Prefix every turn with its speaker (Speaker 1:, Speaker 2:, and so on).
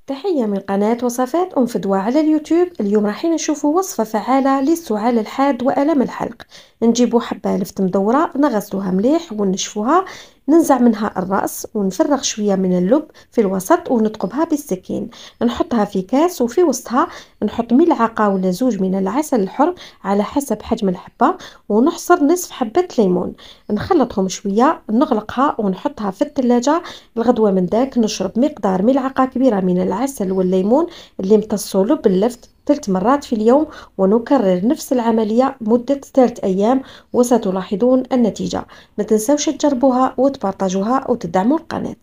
Speaker 1: تحية من قناة وصفات أم فدوى على اليوتيوب. اليوم رايحين نشوفوا وصفة فعالة للسعال الحاد وآلام الحلق. نجيبوا حبة لفت مدورة، نغسلوها مليح ونشفوها، ننزع منها الرأس ونفرغ شوية من اللب في الوسط ونثقبها بالسكين. نحطها في كاس وفي وسطها نحط ملعقة ولا زوج من العسل الحر على حسب حجم الحبة، ونحصر نصف حبة ليمون، نخلطهم شوية، نغلقها ونحطها في الثلاجة. الغدوة من داك نشرب مقدار ملعقة كبيرة من العسل والليمون اللي امتصوا لب اللفت 3 مرات في اليوم، ونكرر نفس العملية مدة 3 أيام وستلاحظون النتيجة. ما تنسوش تجربوها وتبارطاجوها وتدعموا القناة.